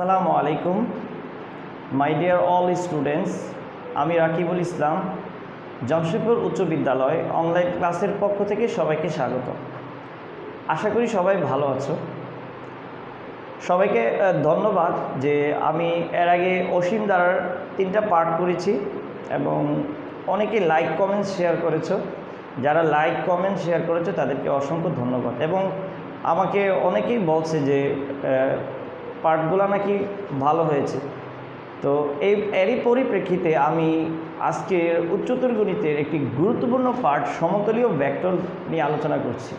আসসালামু আলাইকুম my dear all students. আমি রাকিবুল ইসলাম, জামশেদপুর উচ্চ বিদ্যালয় অনলাইন ক্লাসের পক্ষ থেকে সবাইকে স্বাগত। আশা করি সবাই ভালো আছো। সবাইকে ধন্যবাদ যে আমি এর আগে অসীম দ্বারার 3টা পার্ট করেছি এবং অনেকে লাইক কমেন্ট শেয়ার করেছো। যারা লাইক কমেন্ট শেয়ার করেছো তাদেরকে অসংখ্য ধন্যবাদ। এবং আমাকে অনেকেই বলছে যে পার্টগুলো নাকি ভালো হয়েছে। তো এরই পরিপ্রেক্ষিতে আমি আজকের উচ্চতর গণিতের একটি গুরুত্বপূর্ণ পার্ট সমতলীয় ভেক্টর নিয়ে আলোচনা করছি।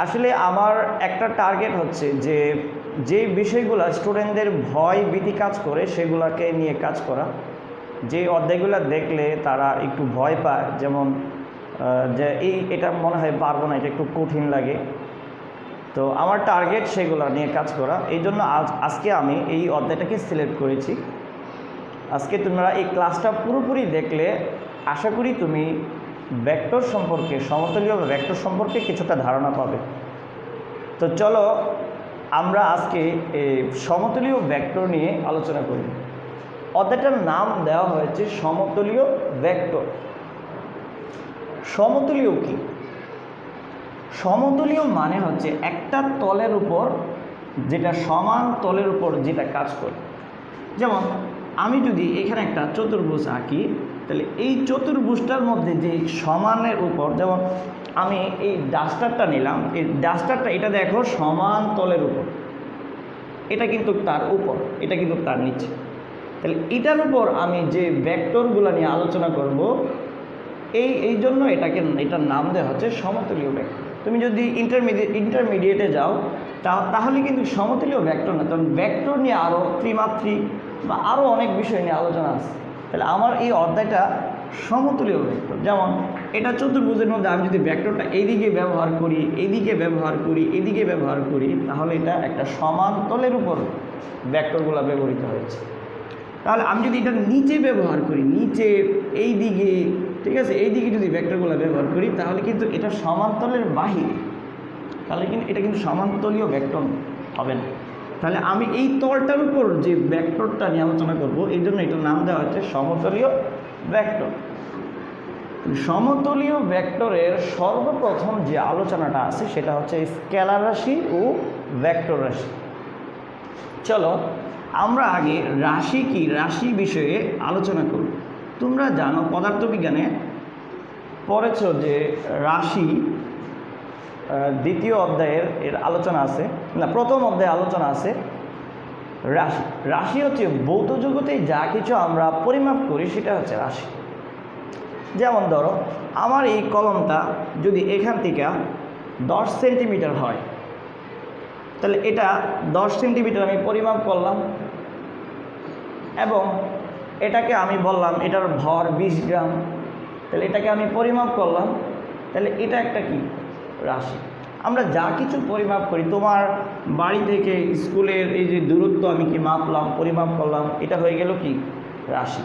আসলে আমার একটা টার্গেট হচ্ছে যে বিষয়গুলো স্টুডেন্টদের ভয় ভীতি কাজ করে সেগুলোকে নিয়ে কাজ করা। যে অধ্যায়গুলো দেখলে তারা একটু ভয় পায়, যেমন যে এটা মনে হয় পারবো না, এটা একটু কঠিন লাগে। তো আমার টার্গেট সেগুলো নিয়ে কাজ করা। এই জন্য আজকে আমি এই অধ্যায়টাকে সিলেক্ট করেছি। আজকে তোমরা এই ক্লাসটা পুরোপুরি দেখলে আশা করি তুমি ভেক্টর সম্পর্কে, সমতলীয় ভেক্টর সম্পর্কে কিছুটা ধারণা পাবে। তো চলো আমরা আজকে এই সমতলীয় ভেক্টর নিয়ে আলোচনা করি। অধ্যায়টার নাম দেওয়া হয়েছে সমতলীয় ভেক্টর। সমতলীয় কি? সমতলীয় মানে হচ্ছে একটা তলের উপর, যেটা সমান তলের উপর যেটা কাজ করে। যেমন আমি যদি এখানে একটা চতুর্ভুজ আঁকি, তাহলে এই চতুর্ভুজটার মধ্যে যে সমানের উপর, যেমন আমি এই ডাস্টারটা নিলাম, এই ডাস্টারটা এটা দেখো সমান তলের উপর, এটা কিন্তু তার উপর, এটা কিন্তু তার নিচে। তাহলে এটার উপর আমি যে ভেক্টরগুলো নিয়ে আলোচনা করব, এই জন্য এটার নাম দেওয়া হচ্ছে সমতলীয় ভেক্টর। তুমি যদি ইন্টারমিডিয়েটে যাও তাহলে কিন্তু সমতলীয় ভেক্টর না, তখন ভেক্টর নিয়ে আরও ত্রিমাত্রিক বা আরও অনেক বিষয় নিয়ে আলোচনা আছে। তাহলে আমার এই অধ্যায়টা সমতলীয় ভেক্টর। যেমন এটা চতুর্ভুজের মধ্যে আমি যদি ভেক্টরটা এইদিকে ব্যবহার করি, এইদিকে ব্যবহার করি, এদিকে ব্যবহার করি, তাহলে এটা একটা সমান তলের উপর ভেক্টরগুলো ব্যবহৃত হয়েছে। তাহলে আমি যদি এটা নিচে ব্যবহার করি, নিচে এই দিকে, ঠিক আছে, এই দিকে যদি ভেক্টরগুলো ব্যবহার করি, তাহলে কিন্তু এটা সমান্তলের বাহিরে, তাহলে কিন্তু এটা কিন্তু সমান্তলীয় ভেক্টর হবে না। তাহলে আমি এই তলটার উপর যে ভেক্টরটা নিয়ে আলোচনা করব, এই জন্য এটার নাম দেওয়া হচ্ছে সমতলীয় ভেক্টর। সমতলীয় ভেক্টরের সর্বপ্রথম যে আলোচনাটা আছে সেটা হচ্ছে স্কেলার রাশি ও ভেক্টর রাশি। চলো আমরা আগে রাশি কি, রাশি বিষয়ে আলোচনা করব। তোমরা জানো পদার্থবিজ্ঞানে পড়েছ যে রাশি দ্বিতীয় অধ্যায়ের আলোচনা আছে, না প্রথম অধ্যায়ে আলোচনা আছে রাশি। রাশি হচ্ছে ভৌত জগতে যা কিছু আমরা পরিমাপ করি সেটা হচ্ছে রাশি। যেমন ধরো আমার এই কলমটা যদি এখান থেকে 10 সেন্টিমিটার হয়, তাহলে এটা 10 সেন্টিমিটার আমি পরিমাপ করলাম এবং এটাকে আমি বললাম এটার ভর 20 গ্রাম, তাহলে এটাকে আমি পরিমাপ করলাম, তাহলে এটা একটা কি রাশি। আমরা যা কিছু পরিমাপ করি, তোমার বাড়ি থেকে স্কুলের এই যে দূরত্ব আমি কি মাপলাম, পরিমাপ করলাম, এটা হয়ে গেল কি রাশি।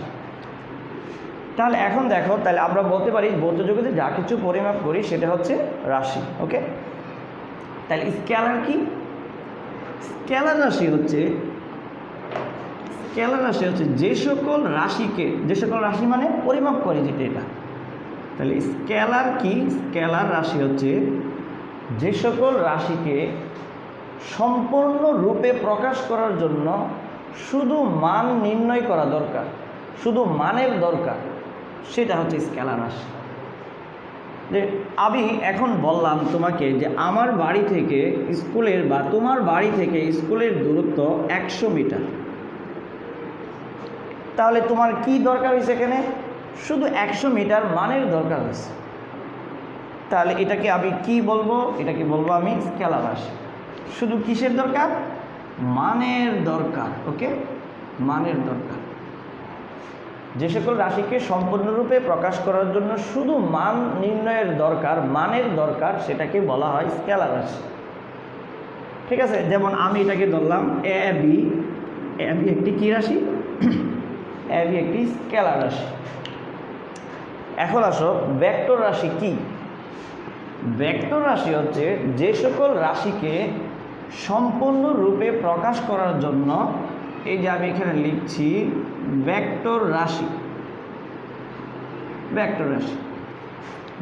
তাহলে এখন দেখো, তাহলে আমরা বলতে পারি ভৌত জগতে যা কিছু পরিমাপ করি সেটা হচ্ছে রাশি। ওকে, তাহলে স্কেলার কি? স্কেলার রাশি হচ্ছে যে সকল রাশিকে, যে সকল রাশি মানে পরিমাপ করে যেটা, এটা। তাহলে স্কেলার কি? স্কেলার রাশি হচ্ছে যে সকল রাশিকে সম্পূর্ণ রূপে প্রকাশ করার জন্য শুধু মান নির্ণয় করা দরকার, শুধু মানের দরকার, সেটা হচ্ছে স্কেলার রাশি। যে আমি এখন বললাম তোমাকে যে আমার বাড়ি থেকে স্কুলের বা তোমার বাড়ি থেকে স্কুলের দূরত্ব 100 মিটার, তাহলে তোমার কি দরকার হয়েছে? এখানে শুধু 100 মিটার মানের দরকার হয়েছে। তাহলে এটাকে আমি কি বলবো? এটাকে বলবো আমি স্কেলার রাশি। শুধু কিসের দরকার? মানের দরকার। ওকে, মানের দরকার। যে সকল রাশিকে সম্পূর্ণরূপে প্রকাশ করার জন্য শুধু মান নির্ণয়ের দরকার, মানের দরকার, সেটাকে বলা হয় স্কেলার রাশি। ঠিক আছে, যেমন আমি এটাকে ধরলাম এ বি একটি কি রাশি? এ বি একটি স্কেলার রাশি। এখন আসো ভেক্টর রাশি কি? ভেক্টর রাশি হচ্ছে যে সকল রাশিকে সম্পূর্ণরূপে প্রকাশ করার জন্য এই যে আমি এখানে লিখছি ভেক্টর রাশি। ভেক্টর রাশি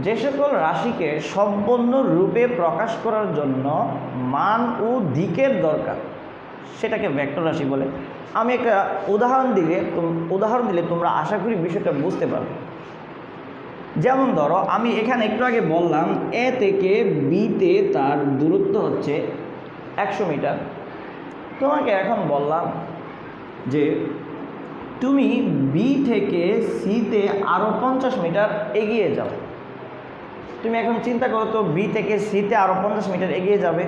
যে সকল রাশিকে সম্পূর্ণরূপে প্রকাশ করার জন্য মান ও দিকের দরকার সেটাকে ভেক্টর রাশি বলে। আমি একটা উদাহরণ দিলে তোমরা আশা করি বিষয়টা বুঝতে পারবে। যেমন ধরো আমি এখানে একটু আগে বললাম এ থেকে বিতে তার দূরত্ব হচ্ছে 100 মিটার। তোমাকে এখন বললাম যে তুমি বি থেকে সিতে আরও 50 মিটার এগিয়ে যাও। তুমি এখন চিন্তা করো তো বি থেকে সিতে আরও 50 মিটার এগিয়ে যাবে।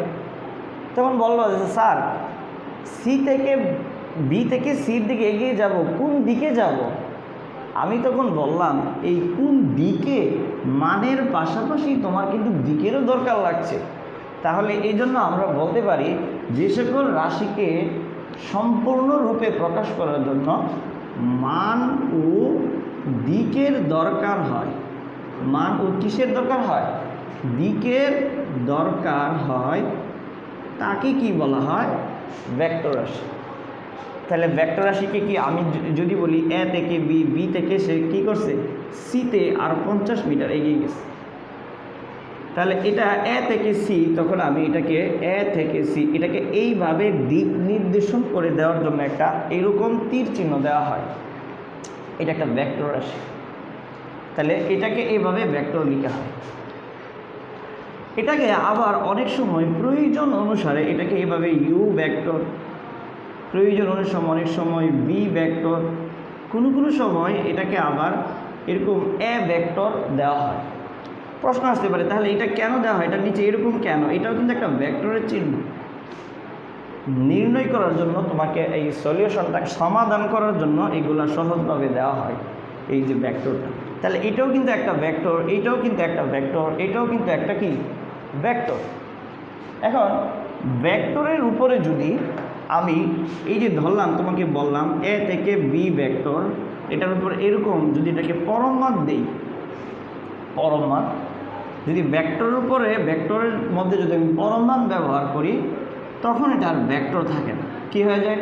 তখন বললো যে স্যার বি থেকে সির দিকে এগিয়ে যাব, কোন দিকে যাব? আমি তখন বললাম এই কোন দিকে মানের পাশাপাশি তোমার কিন্তু দিকেরও দরকার লাগছে। তাহলে এই জন্য আমরা বলতে পারি যে সকল রাশিকে সম্পূর্ণরূপে প্রকাশ করার জন্য মান ও দিকের দরকার হয়, মান ও কিসের দরকার হয়? দিকের দরকার হয়, তাকে কি বলা হয়? ভেক্টর রাশি। তাহলে ভেক্টর রাশিকে কি আমি যদি বলি এ থেকে বি, বি থেকে সে কী করছে সিতে আর 50 মিটার এগিয়ে গেছে, তাহলে এটা এ থেকে সি, তখন আমি এটাকে এ থেকে সি এটাকে এইভাবে দিক নির্দেশন করে দেওয়ার জন্য একটা এরকম তীর চিহ্ন দেওয়া হয়, এটা একটা ভেক্টর রাশি। তাহলে এটাকে এইভাবে ভেক্টর লেখা হয়। এটাকে আবার অনেক সময় প্রয়োজন অনুসারে এটাকে এইভাবে ইউ ভেক্টর, প্রয়োজন অনুসারে অনেক সময় বি ভেক্টর, কোনো সময় এটাকে আবার এরকম এ ভেক্টর দেওয়া হয়। প্রশ্ন আসতে পারে তাহলে এটা কেন দেওয়া হয়, এটা নিচে এরকম কেন? এটাও কিন্তু একটা ভেক্টরের চিহ্ন। নির্ণয় করার জন্য তোমাকে এই সলিউশনটা সমাধান করার জন্য এগুলা সহজভাবে দেওয়া হয়, এই যে ভেক্টরটা। তাহলে এটাও কিন্তু একটা ভেক্টর, এটাও কিন্তু একটা ভেক্টর, এটাও কিন্তু একটা কি ভেক্টর। এখন ভেক্টরের উপরে যদি আমি এই যে ধরলাম, তোমাকে বললাম এ থেকে বি ভেক্টর, এটার উপর এরকম যদি এটাকে পরমাণ দেই, পরমাণ যদি ভেক্টরের উপরে ভেক্টরের মধ্যে যদি আমি পরমাণ ব্যবহার করি তখন এটা আর ভেক্টর থাকে না। কী হয়ে যায়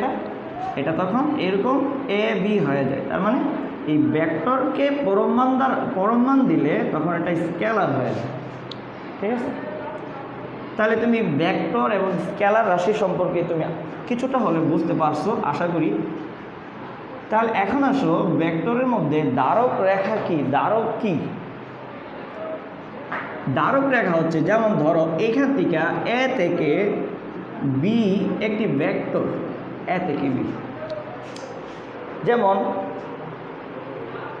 এটা তখন এরকম এ বি হয়ে যায়। তার মানে এই ভেক্টরকে পরমাণ দিলে তখন এটা স্কেলার হয়ে যায়। ঠিক আছে? তাহলে তুমি ভেক্টর এবং স্কেলার রাশি সম্পর্কে তুমি কিছুটা হলে বুঝতে পারছো আশা করি। তাহলে এখন আসো ভেক্টরের মধ্যে দ্বারক রেখা কি? দ্বারক কি? দ্বারক রেখা হচ্ছে, যেমন ধরো এখান থেকে এ থেকে বি একটি ভেক্টর, এ থেকে বি, যেমন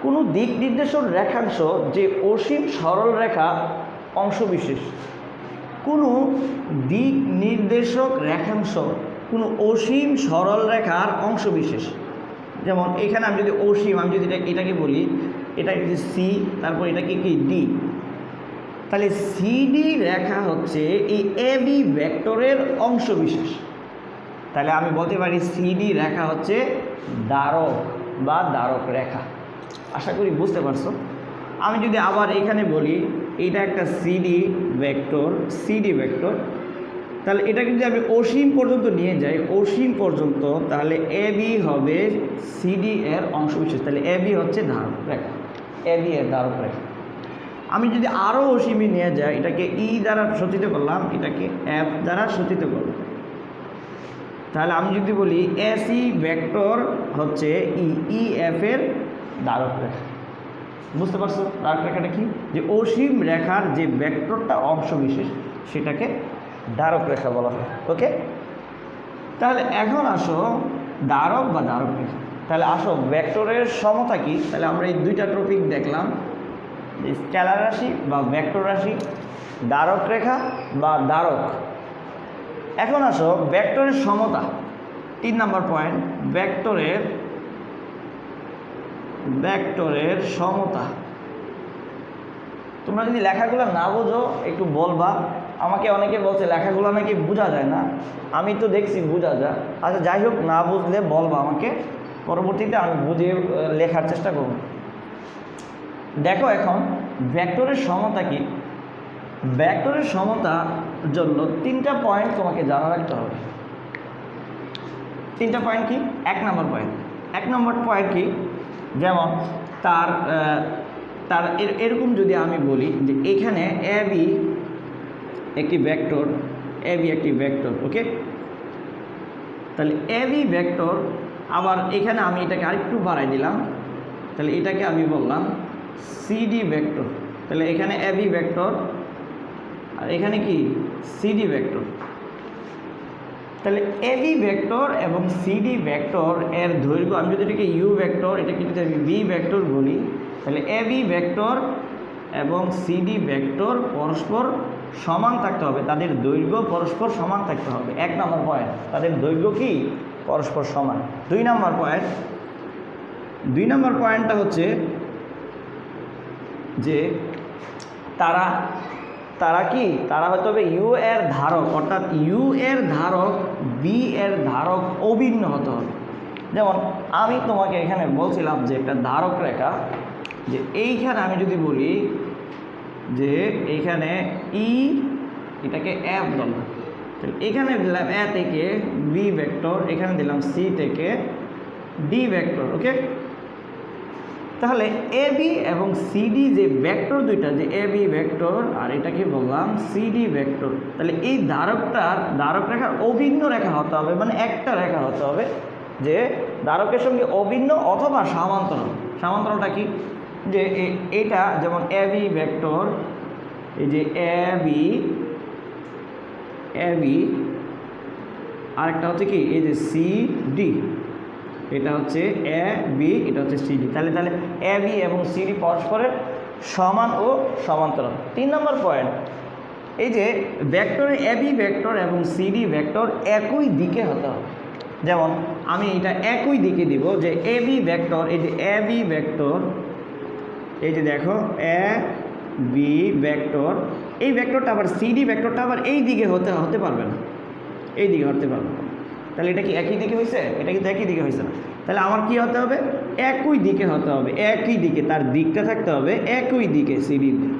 কোনো দিক নির্দেশক রেখাংশ যে অসীম সরল রেখা অংশবিশেষ, কোনো দিক নির্দেশক রেখাংশ কোনো অসীম সরল রেখার অংশবিশেষ। যেমন এখানে আমি যদি অসীম, আমি যদি এটাকে বলি, এটা যদি সি, তারপর এটাকে কি ডি, তাহলে সিডি রেখা হচ্ছে এই এ বি ভেক্টরের অংশবিশেষ। তাহলে আমি বলতে পারি সিডি রেখা হচ্ছে দ্বারক বা দ্বারক রেখা। আশা করি বুঝতে পারছো। আমি যদি আবার এখানে বলি এটা একটা সিডি ভেক্টর, তাহলে এটাকে যদি আমি অসীম পর্যন্ত নিয়ে যাই, অসীম পর্যন্ত, তাহলে এ বি হবে সিডি এর অংশবিশেষ। তাহলে এ বি হচ্ছে ধারক রেখা, এ বি এর ধারক রেখা। আমি যদি আরও অসীমে নিয়ে যাই, এটাকে ই দ্বারা সূচিত করলাম, এটাকে এফ দ্বারা সূচিত করলাম, তাহলে আমি যদি বলি এসি ভেক্টর হচ্ছে ই এফ এর দ্বারক রেখা। বুঝতে পারছো দ্বারক রেখাটা কি? যে অসীম রেখার যে ভেক্টরটা অংশবিশেষ সেটাকে দ্বারক রেখা বলা হয়। ওকে, তাহলে এখন আসো দ্বারক বা দ্বারক রেখা। তাহলে আসো ভেক্টরের সমতা কি? তাহলে আমরা এই দুইটা টপিক দেখলাম, স্কেলার রাশি বা ভেক্টর রাশি, দ্বারক রেখা বা দ্বারক। এখন আসো ভেক্টরের সমতা, 3 নম্বর পয়েন্ট, ভেক্টরের সমতা। তোমরা যদি লেখাগুলো না বোঝো একটু বলবা। আমাকে অনেকে বলছে লেখাগুলো নাকি বোঝা যায় না, আমি তো দেখছি বোঝা যায়। আচ্ছা যাই হোক, না বুঝলে বলবা আমাকে, পরবর্তীতে আমি বুঝিয়ে লেখার চেষ্টা করব। দেখো এখন ভেক্টরের সমতা কি? ভেক্টরের সমতা জন্য 3টা পয়েন্ট তোমাকে জানা রাখতে হবে। 3টা পয়েন্ট কি? 1 নম্বর পয়েন্ট। 1 নম্বর পয়েন্ট কি? যেমন তার তার এরকম যদি আমি বলি যে এখানে এ বি একটি ভেক্টর, এ বি একটি ভেক্টর, ওকে? তাহলে এ বি ভেক্টর, আবার এখানে আমি এটাকে আরেকটু বাড়াই দিলাম, তাহলে এটাকে আমি বললাম সিডি ভেক্টর। তাহলে এখানে এ বি ভেক্টর আর এখানে কি সিডি ভেক্টর। তাহলে এ বি ভেক্টর এবং সিডি ভেক্টর এর দৈর্ঘ্য, আমি যদি এটাকে ইউ ভেক্টর, এটাকে যদি আমি বি ভেক্টর বলি, তাহলে এ বি ভেক্টর এবং সিডি ভেক্টর পরস্পর সমান থাকতে হবে, তাদের দৈর্ঘ্য পরস্পর সমান থাকতে হবে। 1 নম্বর পয়েন্ট, তাদের দৈর্ঘ্য কি পরস্পর সমান। 2 নম্বর পয়েন্ট, 2 নম্বর পয়েন্টটা হচ্ছে যে তারা কি, তারা হতে হবে ইউ এর ধারক, অর্থাৎ ইউ এর ধারক বি এর ধারক অভিন্ন হতে হবে। যেমন আমি তোমাকে এখানে বলছিলাম যে একটা ধারক রেখা, যে এইখানে আমি যদি বলি যে এইখানে ই, এটাকে এফ ধরলাম, তাহলে এখানে দিলাম এ থেকে বি ভেক্টর, এখানে দিলাম সি থেকে ডি ভেক্টর, ওকে? তাহলে এ বি এবং সিডি যে ভেক্টর দুইটা, যে এ বি ভেক্টর আর এটাকে বললাম সিডি ভেক্টর, তাহলে এই ধারক রেখার অভিন্ন রেখা হতে হবে, মানে একটা রেখা হতে হবে যে ধারকের সঙ্গে অভিন্ন অথবা সমান্তরাল। সমান্তরালটা কি? যে এটা যেমন এ বি ভেক্টর, এই যে এ বি, আরেকটা হচ্ছে কি এই যে সি ডি, এটা হচ্ছে এ বি, এটা হচ্ছে সিডি। তাহলে এ বি এবং সিডি পরস্পরের সমান ও সমান্তরাল। 3 নম্বর পয়েন্ট, এই যে ভেক্টরের এ বি ভেক্টর এবং সিডি ভেক্টর একই দিকে হতে হবে। যেমন আমি এটা একই দিকে দিব, যে এ বি ভেক্টর, এই যে এ বি ভেক্টর, এই যে দেখো এ বি ভেক্টর, এই ভেক্টরটা আবার সিডি ভেক্টরটা আবার এই দিকে হতে পারবে না, এই দিকে হতে পারবে না। তাহলে এটা কি একই দিকে হয়েছে? এটা কিন্তু একই দিকে হয়েছে না। তাহলে আমার কি হতে হবে? একই দিকে হতে হবে, একই দিকে, তার দিকটা থাকতে হবে একই দিকে সিডির দিকে।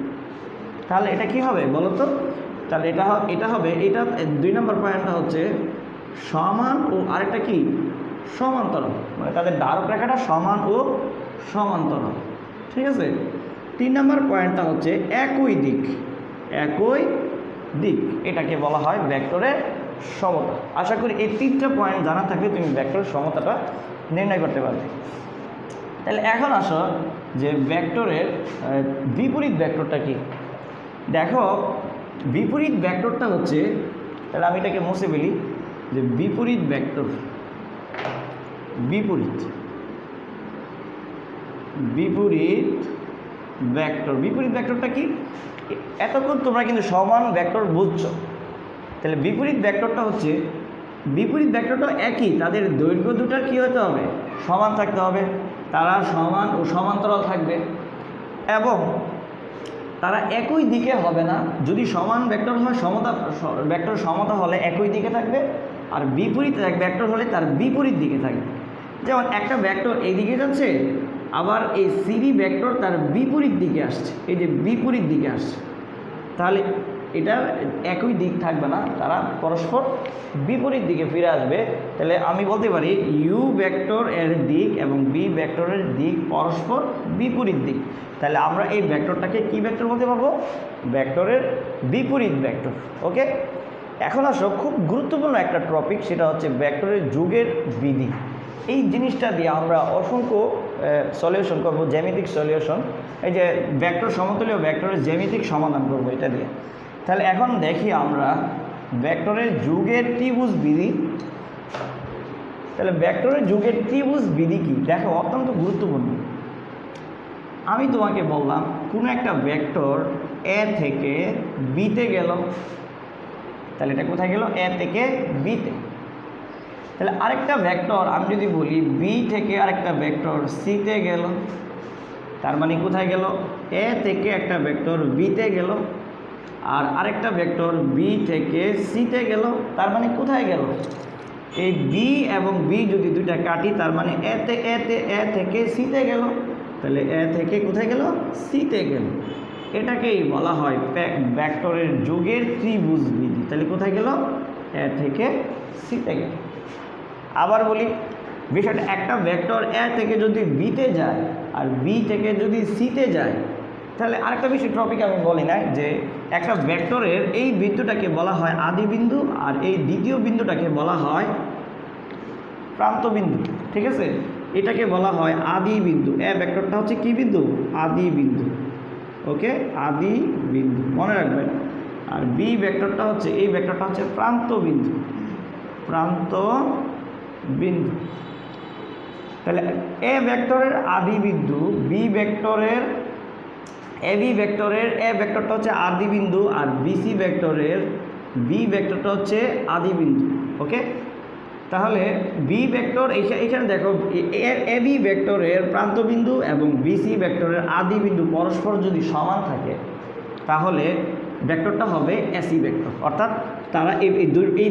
তাহলে এটা কি হবে বলো তো? তাহলে এটা হবে, এটা 2 নম্বর পয়েন্টটা হচ্ছে সমান ও আরেকটা কি সমান্তরাল, মানে তাদের ধারক রেখাটা সমান ও সমান্তরাল, ঠিক আছে? 3 নম্বর পয়েন্টটা হচ্ছে একই দিক, একই দিক, এটাকে বলা হয় ভেক্টরের সমতা। আশা করি এই 3টা পয়েন্ট জানা থাকলে তুমি ভেক্টরের সমতাটা নির্ণয় করতে পারবে। তাহলে এখন আসো যে ভেক্টরের বিপরীত ভেক্টরটা কি। দেখো বিপরীত ভেক্টরটা হচ্ছে, তাহলে আমি এটাকে মুছে ফেলি, যে বিপরীত ভেক্টর, বিপরীত ভেক্টরটা কি? এতক্ষণ তোমরা কিন্তু সমান ভেক্টর বুঝছো। তাহলে বিপরীত ভেক্টরটা হচ্ছে, বিপরীত ভেক্টরটা একই, তাদের দৈর্ঘ্য দুটার কী হতে হবে? সমান থাকতে হবে, তারা সমান ও সমান্তরাল থাকবে এবং তারা একই দিকে হবে না। যদি সমান ভেক্টর হয়, ভেক্টর সমতা হলে একই দিকে থাকবে, আর বিপরীত ভেক্টর হলে তার বিপরীত দিকে থাকবে। যেমন একটা ভেক্টর এই দিকে যাচ্ছে, আবার এই সিডি ভেক্টর তার বিপরীত দিকে আসছে, এই যে বিপরীত দিকে আসছে, তাহলে এটা একই দিক থাকবে না, তারা পরস্পর বিপরীত দিকে ফিরে আসবে। তাহলে আমি বলতে পারি ইউ ভেক্টর এর দিক এবং বি ভেক্টরের দিক পরস্পর বিপরীত দিক। তাহলে আমরা এই ভেক্টরটাকে কি ভেক্টর বলতে পারবো? ভেক্টরের বিপরীত ভেক্টর, ওকে? এখন আসো খুব গুরুত্বপূর্ণ একটা টপিক, সেটা হচ্ছে ভেক্টরের যুগের বিধি। এই জিনিসটা দিয়ে আমরা অসংখ্য সলিউশন করবো, জ্যামিতিক সলিউশন, এই যে ভেক্টর সমতুল্য ভেক্টরের জ্যামিতিক সমাধান করবো এটা দিয়ে। তাহলে এখন দেখি আমরা ভেক্টরের যুগের ত্রিভুজ বিধি। তাহলে ভেক্টরের যুগের ত্রিভুজ বিধি কি? দেখো অত্যন্ত গুরুত্বপূর্ণ। আমি তোমাকে বললাম কোনো একটা ভেক্টর এ থেকে বিতে গেল, তাহলে এটা কোথায় গেল? এ থেকে বিতে। তাহলে আরেকটা ভেক্টর আমি যদি বলি বি থেকে আরেকটা ভেক্টর সিতে গেল, তার মানে কোথায় গেল? এ থেকে একটা ভেক্টর বিতে গেল, আর আরেকটা ভেক্টর বি থেকে সিতে গেল, তার মানে কোথায় গেল? এই বি এবং বি যদি দুইটা কাটি, তার মানে এ থেকে সিতে গেল, তাহলে এ থেকে কোথায় গেল? সিতে গেল। এটাকেই বলা হয় ভেক্টরের যোগের ত্রিভুজ বিধি। তাহলে কোথায় গেল? এ থেকে সিতে গেল। আবার বলি বিষয়টা, একটা ভেক্টর এ থেকে যদি বিতে যায় আর বি থেকে যদি সিতে যায়, তাহলে আরেকটা বিষয় টপিক আমি বলি না, যে একটা ভেক্টরের এই বিন্দুটাকে বলা হয় আদি বিন্দু আর এই দ্বিতীয় বিন্দুটাকে বলা হয় প্রান্ত বিন্দু। ঠিক আছে, এটাকে বলা হয় আদি বিন্দু। এ ভেক্টরটা হচ্ছে কি বিন্দু? আদি বিন্দু। ওকে, আদি বিন্দু মনে রাখবেন। আর বি ভেক্টরটা হচ্ছে, এই ভেক্টরটা হচ্ছে প্রান্ত বিন্দু, প্রান্ত বিন্দু। তাহলে এ ভেক্টরের আদি বিন্দু, বি ভেক্টরের এবি ভেক্টরের এ ভেক্টরটা হচ্ছে আদি বিন্দু আর বিসি ভেক্টরের বি ভেক্টরটা হচ্ছে আদি বিন্দু। ওকে, তাহলে বি ভেক্টর এখানে দেখো, এবি ভেক্টরের প্রান্ত বিন্দু এবং বিসি ভেক্টরের আদি বিন্দু পরস্পর যদি সমান থাকে, তাহলে ভেক্টরটা হবে এসি ভেক্টর, অর্থাৎ তারা এই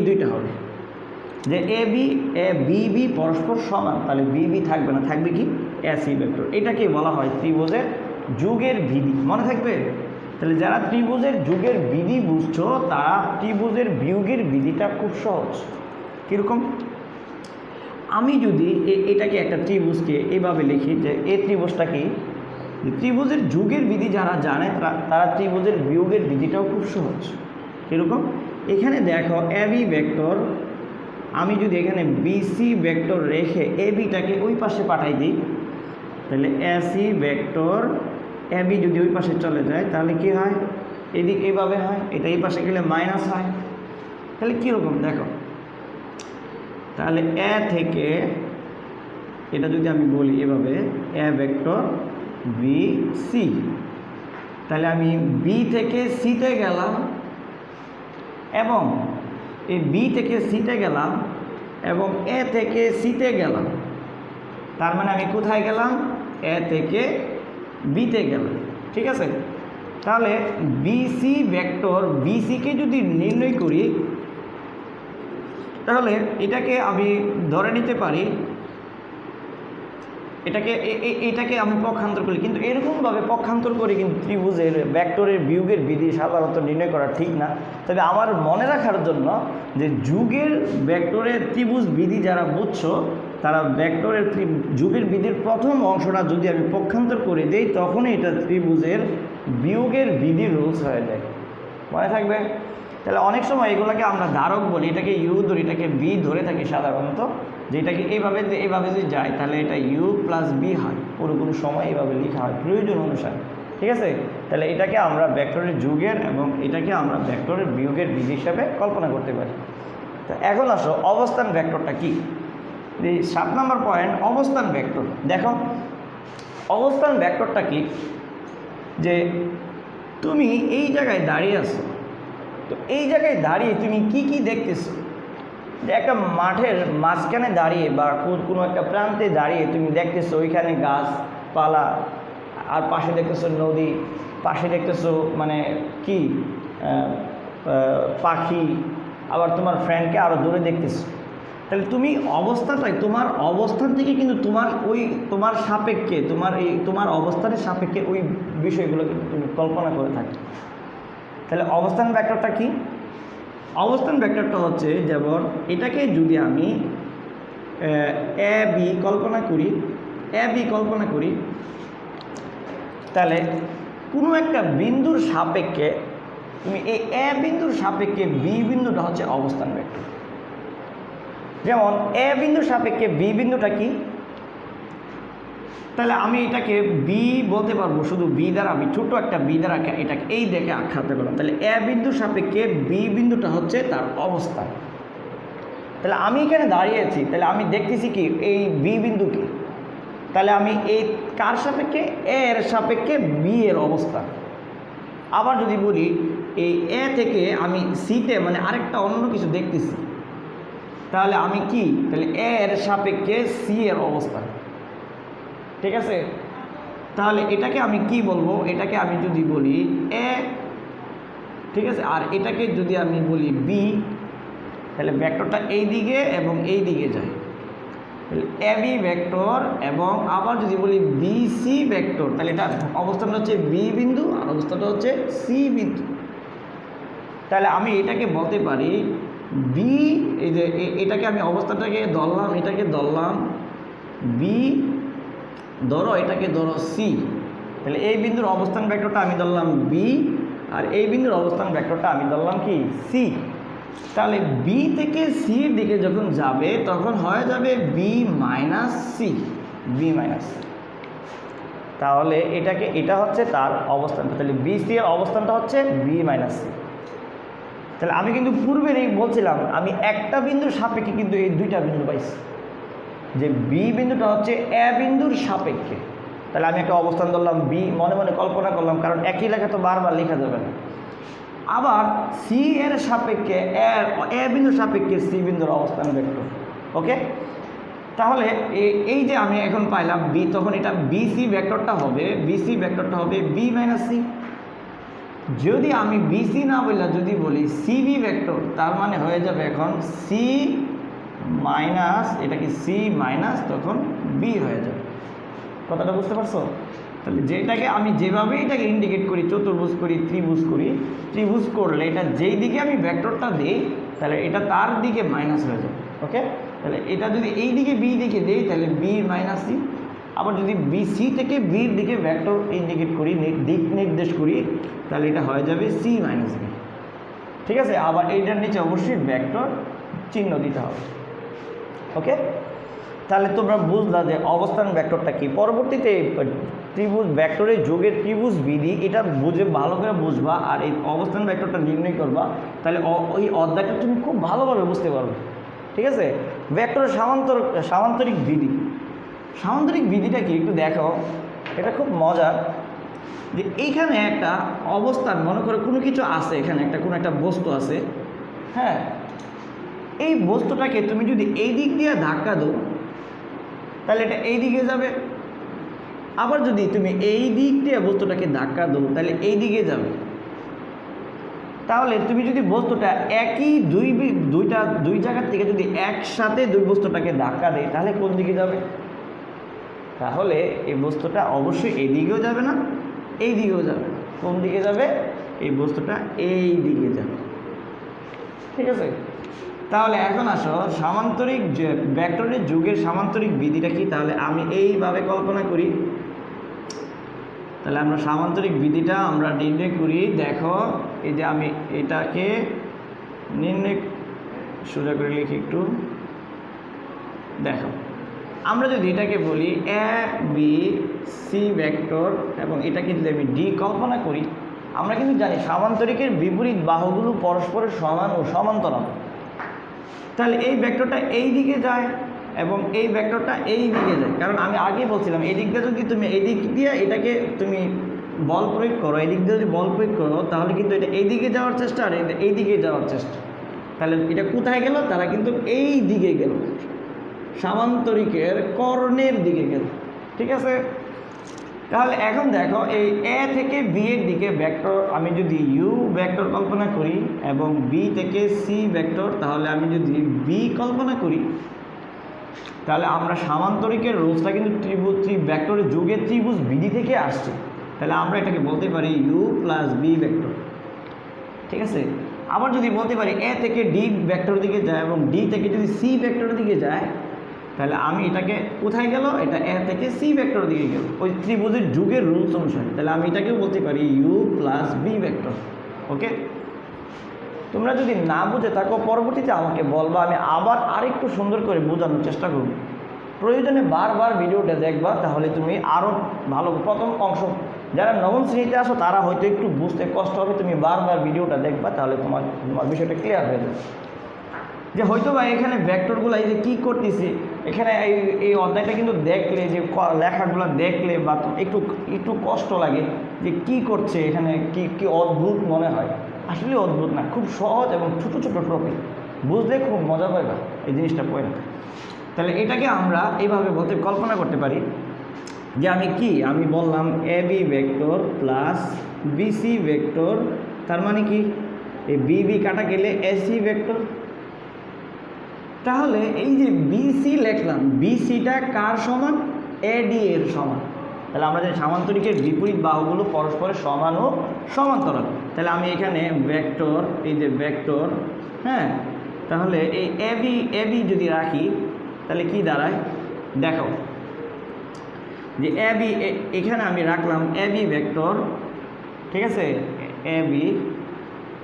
দুইটা হবে, যে বিবি পরস্পর সমান, তাহলে বিবি থাকবে না, থাকবে কি? AC vector. এটাকে বলা হয় ত্রিভুজের যুগের বিধি। মনে থাকবে? তাহলে যারা ত্রিভুজের যুগের বিধি বুঝছো, তারা ত্রিভুজের বিয়োগের বিধিটা খুব সহজ। কীরকম? আমি যদি এটাকে একটা ত্রিভুজকে এভাবে লিখি যে এই ত্রিভুজটা কি, ত্রিভুজের যুগের বিধি যারা জানে তারা ত্রিভুজের বিয়োগের বিধিটাও খুব সহজ। কীরকম? এখানে দেখো এবি ভেক্টর, আমি যদি এখানে বিসি ভেক্টর রেখে এবিটাকে ওই পাশে পাঠাই দিই, তাহলে এসি ভেক্টর এবি যদি ওই পাশে চলে যায়, তাহলে কি হয়? এদিক এইভাবে হয়, এটা এই পাশে গেলে মাইনাস হয়। তাহলে কীরকম দেখো, তাহলে এ থেকে, এটা যদি আমি বলি এভাবে, এ ভেক্টর বি সি, তাহলে আমি বি থেকে সিতে গেলাম এবং এই বি থেকে সিতে গেলাম এবং এ থেকে সিতে গেলাম, তার মানে আমি কোথায় গেলাম? এ থেকে বিতে গেলাম। ঠিক আছে, তাহলে বিসি ভেক্টর বিসিকে যদি নির্ণয় করি, তাহলে এটাকে আমি ধরে নিতে পারি, এটাকে আমি পক্ষান্তর করি, কিন্তু এরকমভাবে পক্ষান্তর করে কিন্তু ত্রিভুজের ভেক্টরের বিয়োগের বিধি সাধারণত নির্ণয় করা ঠিক না। তবে আমার মনে রাখার জন্য যে যুগের ভেক্টরের ত্রিভুজ বিধি যারা বুঝছো, তারা ভেক্টরের যুগের বিধির প্রথম অংশটা যদি আমি পক্ষান্তর করে দিই, তখনই এটা ত্রিভুজের বিয়োগের বিধি রুলস হয়ে যায়। মনে থাকবে? তাহলে অনেক সময় এগুলোকে আমরা ধারক বলি, এটাকে ইউ ধরি, এটাকে বি ধরে থাকি সাধারণত, যে এটাকে এইভাবে যদি যায়, তাহলে এটা ইউ প্লাস বি হয়। পুরোপুরি সময় এইভাবে লেখা হয় প্রয়োজন অনুসারে। ঠিক আছে, তাহলে এটাকে আমরা ভেক্টরের যুগের এবং এটাকে আমরা ভেক্টরের বিয়োগের বিধি হিসাবে কল্পনা করতে পারি। তো এখন আসো অবস্থান ভেক্টরটা কি। এই 7 নম্বর পয়েন্ট, অবস্থান ভেক্টর। দেখো অবস্থান ভেক্টরটা কি, যে তুমি এই জায়গায় দাঁড়িয়ে আছো, তো এই জায়গায় দাঁড়িয়ে তুমি কি কি দেখতেছো? যে একটা মাঠের মাঝখানে দাঁড়িয়ে বা কোনো একটা প্রান্তে দাঁড়িয়ে তুমি দেখতেছো ওইখানে গাছপালা, আর পাশে দেখতেছো নদী, পাশে দেখতেছো মানে কি পাখি, আবার তোমার ফ্রেন্ডকে আরও দূরে দেখতেছো। তাহলে তুমি অবস্থাটাই, তোমার অবস্থান থেকে কিন্তু তোমার সাপেক্ষে, তোমার অবস্থানের সাপেক্ষে ওই বিষয়গুলো কিন্তু তুমি কল্পনা করে থাকো। তাহলে অবস্থান ভেক্টরটা কি? অবস্থান ভেক্টরটা হচ্ছে, যেমন এটাকে যদি আমি এ বি কল্পনা করি, তাহলে কোনো একটা বিন্দুর সাপেক্ষে তুমি এই এ বিন্দুর সাপেক্ষে বি বিন্দুটা হচ্ছে অবস্থান ভেক্টর। যেমন এ বিন্দুর সাপেক্ষে বি বিন্দুটা কি? তাহলে আমি এটাকে বি বলতে পারবো, শুধু বি দ্বারা, আমি ছোট একটা বি দ্বারা এটাকে এই দেখে আখ্যাত করলাম। তাহলে এ বিন্দুর সাপেক্ষে বি বিন্দুটা হচ্ছে তার অবস্থান। তাহলে আমি এখানে দাঁড়িয়েছি, তাহলে আমি দেখতেছি কি এই বি বিন্দুকে, তাহলে আমি এই কার সাপেক্ষে? এর সাপেক্ষে বি এর অবস্থান। আবার যদি বলি এই এ থেকে আমি সিতে মানে আরেকটা অন্য কিছু দেখতেছি, তাহলে আমি কি? তাহলে এর সাপেক্ষে সি এর অবস্থান। ঠিক আছে, তাহলে এটাকে আমি কি বলবো? এটাকে আমি যদি বলি এ, ঠিক আছে, আর এটাকে যদি আমি বলি বি, তাহলে ভেক্টরটা এই দিকে এবং এই দিকে যায়। এ বি ভেক্টর এবং আবার যদি বলি বি সি ভেক্টর, তাহলে এটা অবস্থানটা হচ্ছে বি বিন্দু আর অবস্থানটা হচ্ছে সি বিন্দু। তাহলে আমি এটাকে বলতে পারি বি, এই যে এটাকে আমি অবস্থাটাকে ধরলাম, এটাকে ধরলাম বি, ধরো এটাকে ধরো সি। তাহলে এই বিন্দুর অবস্থান ভেক্টরটা আমি ধরলাম বি আর এই বিন্দুর অবস্থান ভেক্টরটা আমি ধরলাম কি সি। তাহলে বি থেকে সির দিকে যখন যাবে তখন হয়ে যাবে B minus C, B minus. তাহলে এটাকে, এটা হচ্ছে তার অবস্থানটা, তাহলে বি সি এর অবস্থানটা হচ্ছে বি মাইনাস সি। তাহলে আমি কিন্তু পূর্বেরই বলছিলাম আমি একটা বিন্দুর সাপেক্ষে কিন্তু এই দুইটা বিন্দু পাইছি, যে বি বিন্দুটা হচ্ছে এ বিন্দুর সাপেক্ষে। তাহলে আমি একটা অবস্থান ধরলাম বি, মনে মনে কল্পনা করলাম, কারণ একই লেখা তো বারবার লেখা যাবে না। আবার সি এর সাপেক্ষে এ বিন্দুর সাপেক্ষে সি বিন্দুর অবস্থান ভেক্টর। ওকে, তাহলে এই যে আমি এখন পাইলাম বি, তখন এটা বি সি ভেক্টরটা হবে, বি সি ভেক্টরটা হবে বি মাইনাস সি। যদি আমি বি সি না বললে যদি বলি সি বি ভেক্টর, তার মানে হয়ে যাবে এখন সি মাইনাস, এটা কি সি মাইনাস, তখন বি হয়ে যাবে। কথাটা বুঝতে পারছো? তাহলে যেটাকে আমি যেভাবে এটাকে ইন্ডিকেট করি, চতুর্ভুজ করি, ত্রিভুজ করি, ত্রিভুজ করলে এটা যেই দিকে আমি ভেক্টরটা দিই তাহলে এটা তার দিকে মাইনাস হয়ে যাবে। ওকে, তাহলে এটা যদি এই দিকে বি দিকে দিই তাহলে বি মাইনাস সি। আবার যদি বি সি থেকে বির দিকে ভেক্টর ইন্ডিকেট করি, দিক নির্দেশ করি, তাহলে এটা হয়ে যাবে সি মাইনাস বি। ঠিক আছে, আবার এইটার নিচে অবশ্যই ভেক্টর চিহ্ন দিতে হবে। ওকে, তাহলে তোমরা বুঝলা যে অবস্থান ভেক্টরটা কি। পরবর্তীতে ত্রিভুজ ভেক্টরের যোগের ত্রিভুজ বিধি, এটা বুঝে ভালো করে বুঝবা আর এই অবস্থান ভেক্টরটা নির্ণয় করবা, তাহলে ওই অধ্যায়টা তুমি খুব ভালোভাবে বুঝতে পারবে। ঠিক আছে, ভেক্টরের সামান্তরিক বিধি, সামান্তরিক বিধিটা কি একটু দেখো, এটা খুব মজার। যে এইখানে একটা অবস্থান, মনে করো কোনো কিছু আছে, এখানে একটা কোনো একটা বস্তু আছে, হ্যাঁ, এই বস্তুটাকে তুমি যদি এই দিক দিয়ে ধাক্কা দাও তাহলে এটা এই দিকে যাবে। আবার যদি তুমি এই দিক দিয়ে বস্তুটাকে ধাক্কা দাও তাহলে এই দিকে যাবে। তাহলে তুমি যদি বস্তুটা একই দুই জায়গার থেকে যদি একসাথে দুই বস্তুটাকে ধাক্কা দেয় তাহলে কোন দিকে যাবে? তাহলে এই বস্তুটা অবশ্যই এই দিকেও যাবে না, এই দিকেও যাবে। কোন দিকে যাবে? এই বস্তুটা এই দিকে যাবে। ঠিক আছে, তাহলে এখন আসো সামান্তরিক ভেক্টরের যুগের সামান্তরিক বিধিটা কি। তাহলে আমি এইভাবে কল্পনা করি, তাহলে আমরা সামান্তরিক বিধিটা আমরা নির্ণয় করি। দেখো এই যে আমি এটাকে নির্ণয় সোজা করে লিখি একটু, দেখো আমরা যদি এটাকে বলি এ বি সি ভেক্টর এবং এটাকে যদি আমি ডি কল্পনা করি, আমরা কিন্তু জানি সামান্তরিকের বিপরীত বাহুগুলো পরস্পরের সমান ও সমান্তরাল। তাহলে এই ভেক্টরটা এই দিকে যায় এবং এই ভেক্টরটা এই দিকে যায়, কারণ আমি আগেই বলছিলাম এই দিক দিয়ে যদি তুমি এই দিক দিয়ে এটাকে তুমি বল প্রয়োগ করো, এই দিক দিয়ে যদি বল প্রয়োগ করো তাহলে কিন্তু এটা এই দিকে যাওয়ার চেষ্টা আর এটা এই দিকে যাওয়ার চেষ্টা। তাহলে এটা কোথায় গেল? তারা কিন্তু এই দিকে গেল, সামান্তরিকের কর্ণের দিকে গেল। ঠিক আছে, তাহলে এখন দেখো এই এ থেকে বি এর দিকে ভেক্টর আমি যদি ইউ ভেক্টর কল্পনা করি এবং বি থেকে সি ভেক্টর, তাহলে আমি যদি বি কল্পনা করি, তাহলে আমরা সামান্তরিকের রোজটা কিন্তু ভেক্টরের যুগের ত্রিভুজ বিধি থেকে আসছে। তাহলে আমরা এটাকে বলতে পারি ইউ প্লাস বি ভেক্টর। ঠিক আছে, আবার যদি বলতে পারি এ থেকে ডি ভেক্টর দিকে যায় এবং ডি থেকে যদি সি ভেক্টরের দিকে যায়, তাহলে আমি এটাকে কোথায় গেল? এটা এ থেকে সি ভেক্টর দিকে গেল ওই ত্রিভুজের যুগের রুলস অনুসারে। তাহলে আমি এটাকেও বলতে পারি ইউ প্লাস বি ভেক্টর। ওকে, তোমরা যদি না বুঝে থাকো পরবর্তীতে আমাকে বলবা, আমি আবার আরেকটু সুন্দর করে বোঝানোর চেষ্টা করব। প্রয়োজনে বারবার ভিডিওটা দেখবা, তাহলে তুমি আরও ভালো। প্রথম অংশ যারা নবম শ্রেণীতে আসো তারা হয়তো একটু বুঝতে কষ্ট হবে, তুমি বারবার ভিডিওটা দেখবা, তাহলে তোমার বিষয়টা ক্লিয়ার হয়ে যাবে। যে হয়তো বা এখানে ভেক্টরগুলো এই যে কী করতেছি, এখানে এই অধ্যায়টা কিন্তু দেখলে, যে লেখাগুলো দেখলে বা একটু কষ্ট লাগে যে কি করছে এখানে, কি অদ্ভুত মনে হয়। আসলে অদ্ভুত না, খুব সহজ এবং ছোটো ছোটো টপিক, বুঝলে খুব মজা পাইবা এই জিনিসটা পড়ে। তাহলে এটাকে আমরা এইভাবে বলতে কল্পনা করতে পারি যে আমি বললাম A B vector plus BC vector, তার মানে কি এই বি কাটা গেলে এসি ভেক্টর। তাহলে এই যে বিসি লিখলাম, বিসিটা কার সমান? এডি এর সমান। তাহলে আমরা যে সামান্তরিকের বিপরীত বাহুগুলো পরস্পরের সমান ও সমান্তরাল, তাহলে আমি এখানে ভেক্টর, এই যে ভেক্টর, হ্যাঁ, তাহলে এই এবি এবি যদি রাখি তাহলে কি দাঁড়ায় দেখো, যে এবি এখানে আমি রাখলাম এবি ভেক্টর, ঠিক আছে, এবি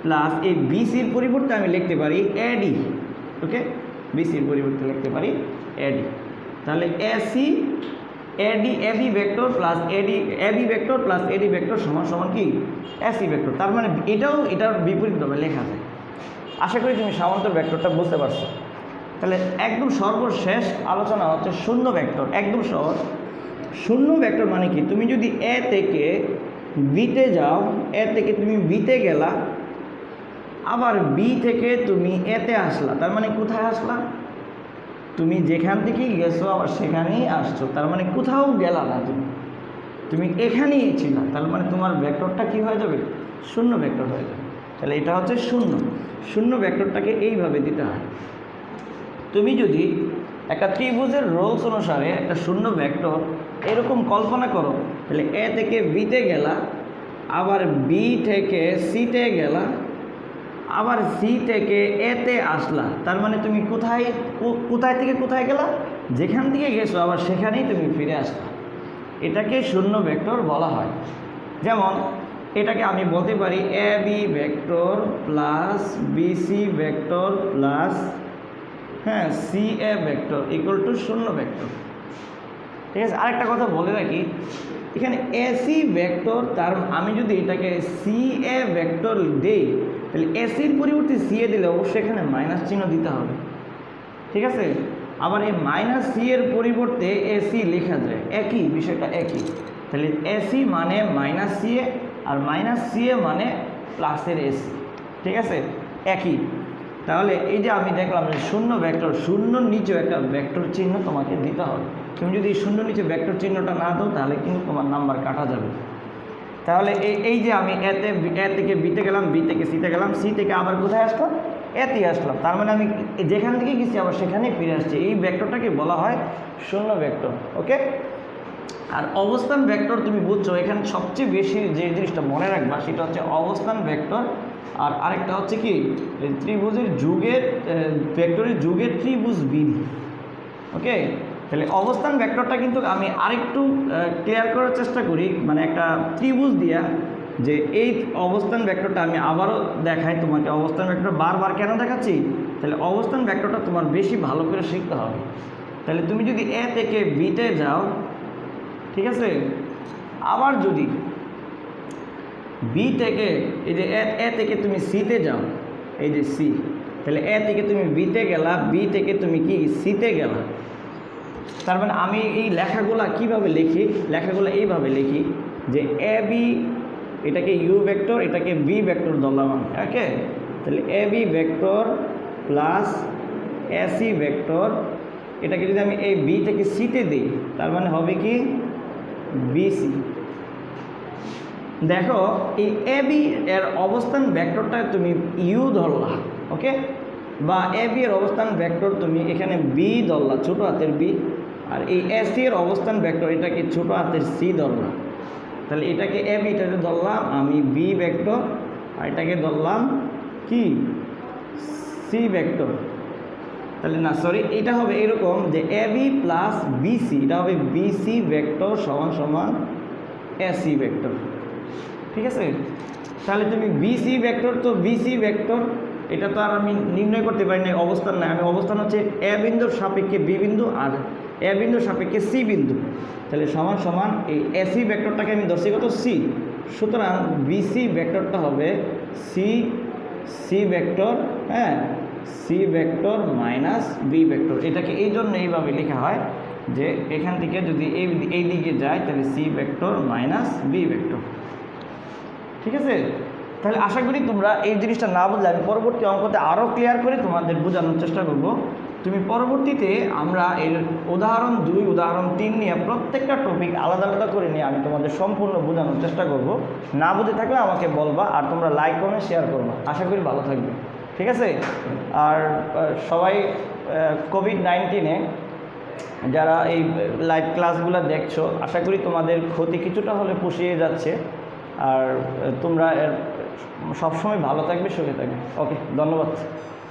প্লাস এই বিসির পরিবর্তে আমি লিখতে পারি এডি, ওকে, বিসির পরিবর্তে লিখতে পারি এডি। তাহলে AC AD AB vector plus AD AB vector plus AD vector সমান সমান কি এসি ভেক্টর। তার মানে এটার বিপরীতভাবে লেখা যায়। আশা করি তুমি সামান্তর ভেক্টরটা বুঝতে পারছো। তাহলে একদম সর্বশেষ আলোচনা হচ্ছে শূন্য ভেক্টর। একদম সহজ। শূন্য ভেক্টর মানে কি? তুমি যদি এ থেকে বিতে যাও, এ থেকে তুমি বিতে গেলা, আবার বি থেকে তুমি এতে আসলা, তার মানে কোথায় আসলা? তুমি যেখান থেকেই গেছো আবার সেখানেই আসছো, তার মানে কোথাও গেলা না, তুমি এখানেই ছিল, তার মানে তোমার ভেক্টরটা কি হয়ে যাবে? শূন্য ভেক্টর হয়ে যাবে। তাহলে এটা হচ্ছে শূন্য। শূন্য ভেক্টরটাকে এইভাবে দিতে হয়। তুমি যদি একটা ত্রিভুজের রোলস অনুসারে একটা শূন্য ভেক্টর এরকম কল্পনা করো, তাহলে এ থেকে বিতে গেলা, আবার বি থেকে সিতে গেলা, আবার সি থেকে এতে আসলা, তার মানে তুমি কোথায় থেকে কোথায় গেলা? যেখান থেকে গেছো আবার সেখানেই তুমি ফিরে আসলা। এটাকে শূন্য ভেক্টর বলা হয়। যেমন এটাকে আমি বলতে পারি A B vector plus BC vector plus C A vector equal to শূন্য ভেক্টর। ঠিক আছে, আরেকটা কথা বলে রাখি, এখানে এসি ভেক্টর, তার আমি যদি এটাকে সি এ ভেক্টর দেই, তাহলে এসির পরিবর্তে সি এ দিলে অবশ্যই এখানে মাইনাস চিহ্ন দিতে হবে। ঠিক আছে, আবার এই মাইনাস সি এর পরিবর্তে এসি লেখা যায়, একই বিষয়টা একই। তাহলে এসি মানে মাইনাস সি এ, আর মাইনাস সি এ মানে প্লাসের এসি। ঠিক আছে, একই। তাহলে এই যে আমি দেখলাম যে শূন্য ভেক্টর, শূন্যর নিচেও একটা ভেক্টর চিহ্ন তোমাকে দিতে হবে। তুমি যদি শূন্য নিচে ভেক্টর চিহ্নটা না দাও তাহলে কিন্তু তোমার নাম্বার কাটা যাবে। তাহলে এই যে আমি এ থেকে বিতে গেলাম, বি থেকে সিতে গেলাম, সি থেকে আবার কোথায় আসলাম? এতে আসলাম, তার মানে আমি যেখান থেকে গেছি আবার সেখানেই ফিরে আসছি। এই ভেক্টরটাকে বলা হয় শূন্য ভেক্টর। ওকে, আর অবস্থান ভেক্টর তুমি বুঝছো, এখানে সবচেয়ে বেশি যে জিনিসটা মনে রাখবা সেটা হচ্ছে অবস্থান ভেক্টর, আর আরেকটা হচ্ছে কি ত্রিভুজের যুগের ভেক্টরের যুগের ত্রিভুজ বিধি। ওকে, তাহলে অবস্থান ভেক্টরটা কিন্তু আমি আরেকটু ক্লিয়ার করার চেষ্টা করি, মানে একটা ত্রিভুজ দিয়া, যে এই অবস্থান ভেক্টরটা আমি আবারও দেখাই তোমাকে। অবস্থান ভেক্টর বারবার কেন দেখাচ্ছি? তাহলে অবস্থান ভেক্টরটা তোমার বেশি ভালো করে শিখতে হবে। তাহলে তুমি যদি এ থেকে বিতে যাও, ঠিক আছে, আবার যদি বি থেকে এই যে এ থেকে তুমি সিতে যাও, এই যে সি, তাহলে এ থেকে তুমি বিতে গেলা, বি থেকে তুমি কি সিতে গেলা, তার মানে আমি এই লেখাগুলা কিভাবে লিখি? লেখাগুলো এইভাবে লিখি যে এ বি, এটাকে ইউ ভেক্টর, এটাকে বি ভেক্টর ধরলাম আমি। ওকে, তাহলে A B vector plus AC vector, এটাকে যদি আমি এই বি থেকে সিতে দিই তার মানে হবে কি বিসি। দেখো এই এ বি এর অবস্থান ভেক্টরটা তুমি ইউ ধরলা, ওকে, বা এ বি এর অবস্থান ভেক্টর তুমি এখানে বি ধরলা, ছোটো হাতের বি, আর এই এসি এর অবস্থান ভেক্টর এটাকে ছোটো হাতের সি ধরলাম। তাহলে এটাকে এ বি, এটাকে ধরলাম আমি বি ভেক্টর, আর এটাকে ধরলাম কি সি ভেক্টর। তাহলে না সরি, এটা হবে এরকম যে এ বি প্লাস বিসি, এটা হবে বিসি ভেক্টর সমান সমান এসি ভেক্টর। ঠিক আছে, তাহলে তুমি বিসি ভেক্টর, তো বিসি ভেক্টর এটা তো আর আমি নির্ণয় করতে পারি না, অবস্থান নাই। আমি অবস্থান হচ্ছে এ বিন্দুর সাপেক্ষে বি বিন্দু আর এ বিন্দুর সাপেক্ষে সি বিন্দু। তাহলে সমান সমান এই এসি ভেক্টরটাকে আমি ধরছি কত? সি। সুতরাং বিসি ভেক্টরটা হবে C vector, C vector minus B vector. এটাকে এই জন্য এইভাবে লেখা হয় যে এখান থেকে যদি এই দিকে যায় তাহলে C vector minus B vector. ঠিক আছে, তাহলে আশা করি তোমরা এই জিনিসটা না বুঝলে আমি পরবর্তী অঙ্কতে আরও ক্লিয়ার করে তোমাদের বোঝানোর চেষ্টা করব। তুমি পরবর্তীতে আমরা এর উদাহরণ 2, উদাহরণ 3 নিয়ে প্রত্যেকটা টপিক আলাদা আলাদা করে নিয়ে আমি তোমাদের সম্পূর্ণ বোঝানোর চেষ্টা করব। না বুঝে থাকলে আমাকে বলবা, আর তোমরা লাইক কমেন্ট শেয়ার করবা। আশা করি ভালো থাকবে। ঠিক আছে। আর সবাই কোভিড-19-এ যারা এই লাইভ ক্লাসগুলো দেখছো, আশা করি তোমাদের ক্ষতি কিছুটা হলে পুষিয়ে যাচ্ছে। আর তোমরা সবসময় ভালো থাকবে, সুখে থাকবে। ওকে, ধন্যবাদ।